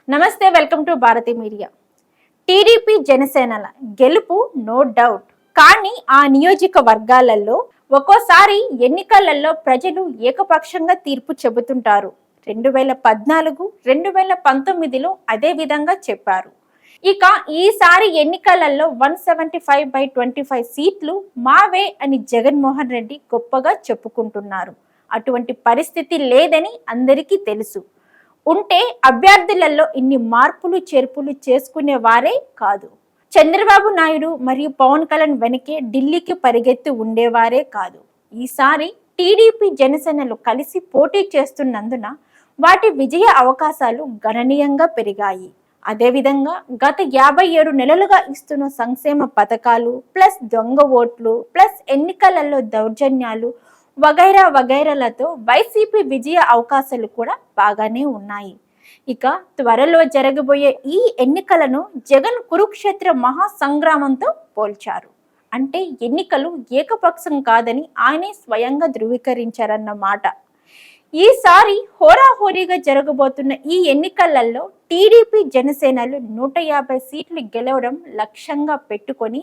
నమస్తే, welcome to Bharathi media. TDP జనసేనల గెలుపు నో డౌట్. కానీ ఆ నియోజకవర్గాలలో ఒక్కోసారి ఎన్నికలలో ప్రజలు ఏకపక్షంగా తీర్పు చెబుతుంటారు. 2014, 2019లో అదే విధంగా చెప్పారు. ఇక ఈసారి ఎన్నికలలో 175/25 సీట్లు మావే అని జగన్మోహన్ రెడ్డి గొప్పగా చెప్పుకుంటున్నారు. అటువంటి పరిస్థితి లేదని అందరికీ తెలుసు. ఉంటే అభ్యర్థులలో ఇన్ని మార్పులు చేర్పులు చేసుకునే వారే కాదు. చంద్రబాబు నాయుడు మరియు పవన్ కళ్యాణ్ వెనకే ఢిల్లీకి పరిగెత్తి ఉండేవారే కాదు. ఈసారి టీడీపీ జనసేనలు కలిసి పోటీ చేస్తున్నందున వాటి విజయ అవకాశాలు గణనీయంగా పెరిగాయి. అదేవిధంగా గత 57 నెలలుగా ఇస్తున్న సంక్షేమ పథకాలు ప్లస్ దొంగ ఓట్లు ప్లస్ ఎన్నికలలో దౌర్జన్యాలు వగైరా వగైరాలతో వైసీపీ విజయ అవకాశాలు కూడా బాగానే ఉన్నాయి. ఇక త్వరలో జరగబోయే ఈ ఎన్నికలను జగన్ కురుక్షేత్ర మహాసంగ్రామంతో పోల్చారు. అంటే ఎన్నికలు ఏకపక్షం కాదని ఆయనే స్వయంగా ధృవీకరించారన్నమాట. ఈసారి హోరాహోరీగా జరగబోతున్న ఈ ఎన్నికలలో టీడీపీ జనసేనలు 150 సీట్లు గెలవడం లక్ష్యంగా పెట్టుకొని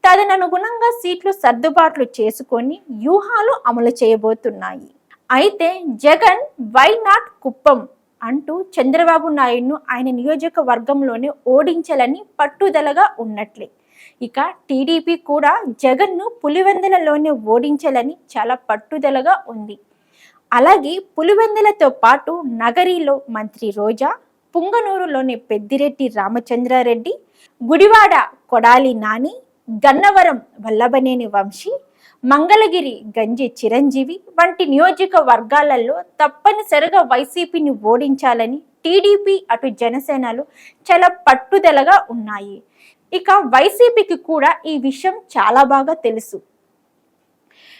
తదనుగుణంగా సీట్లు సర్దుబాట్లు చేసుకొని వ్యూహాలు అమలు చేయబోతున్నాయి. అయితే జగన్ వై నాట్ కుప్పం అంటూ చంద్రబాబు నాయుడును ఆయన నియోజకవర్గంలోనే ఓడించాలని పట్టుదలగా ఉన్నట్లే. ఇక టీడీపీ కూడా జగన్ను పులివెందులలోనే ఓడించాలని చాలా పట్టుదలగా ఉంది. అలాగే పులివెందులతో పాటు నగరిలో మంత్రి రోజా, పుంగనూరులోని పెద్దిరెడ్డి రామచంద్రారెడ్డి, గుడివాడ కొడాలి నాని, గన్నవరం వల్లభనేని వంశీ, మంగళగిరి గంజి చిరంజీవి వంటి నియోజకవర్గాలలో తప్పనిసరిగా వైసీపీని ఓడించాలని టీడీపీ అటు జనసేనలు చాలా పట్టుదలగా ఉన్నాయి. ఇక వైసీపీకి కూడా ఈ విషయం చాలా బాగా తెలుసు.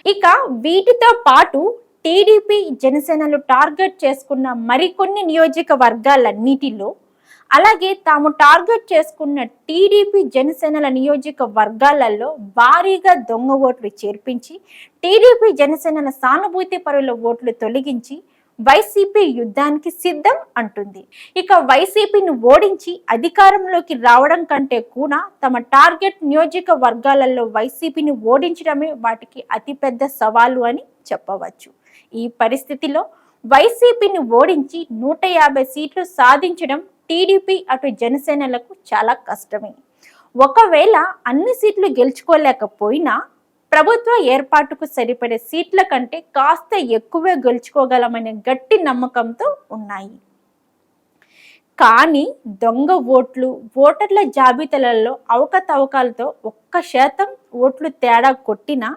ఇక వీటితో పాటు టీడీపీ జనసేనలు టార్గెట్ చేసుకున్న మరికొన్ని నియోజకవర్గాలన్నిటిలో అలాగే తాము టార్గెట్ చేసుకున్న టీడీపీ జనసేనల నియోజకవర్గాలలో భారీగా దొంగ ఓట్లు చేర్పించి టీడీపీ జనసేనల సానుభూతి పరుల ఓట్లు తొలగించి వైసీపీ యుద్ధానికి సిద్ధం అంటుంది. ఇక వైసీపీని ఓడించి అధికారంలోకి రావడం కంటే కూడా తమ టార్గెట్ నియోజకవర్గాలలో వైసీపీని ఓడించడమే వాటికి అతిపెద్ద సవాలు అని చెప్పవచ్చు. ఈ పరిస్థితిలో వైసీపీని ఓడించి 150 సీట్లు సాధించడం టీడీపీ అటు జనసేనలకు చాలా కష్టమే. ఒకవేళ అన్ని సీట్లు గెలుచుకోలేకపోయినా ప్రభుత్వ ఏర్పాటుకు సరిపడే సీట్ల కంటే కాస్త ఎక్కువే గెలుచుకోగలమనే గట్టి నమ్మకంతో ఉన్నాయి. కానీ దొంగ ఓట్లు, ఓటర్ల జాబితాలలో అవకతవకలతో 1% ఓట్లు తేడా కొట్టినా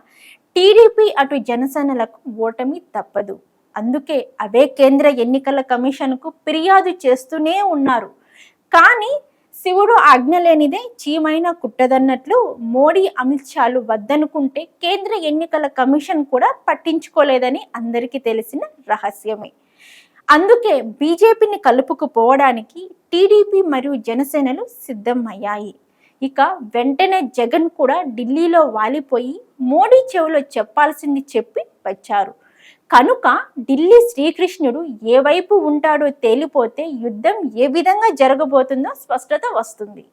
టీడీపీ అటు జనసేనలకు ఓటమి తప్పదు. అందుకే అవే కేంద్ర ఎన్నికల కమిషన్కు ఫిర్యాదు చేస్తూనే ఉన్నారు. కానీ శివుడు ఆజ్ఞ లేనిదే చీమైనా కుట్టదన్నట్లు మోడీ, అమిత్ షాలు వద్దనుకుంటే కేంద్ర ఎన్నికల కమిషన్ కూడా పట్టించుకోలేదని అందరికీ తెలిసిన రహస్యమే. అందుకే బీజేపీని కలుపుకుపోవడానికి టీడీపీ మరియు జనసేనలు సిద్ధం అయ్యాయి. ఇక వెంటనే జగన్ కూడా ఢిల్లీలో వాలిపోయి మోడీ చెవిలో చెప్పాల్సింది చెప్పి వచ్చారు. కనుక ఢిల్లీ శ్రీకృష్ణుడు ఏ వైపు ఉంటాడో తేలిపోతే యుద్ధం ఏ విధంగా జరగబోతుందో స్పష్టత వస్తుంది.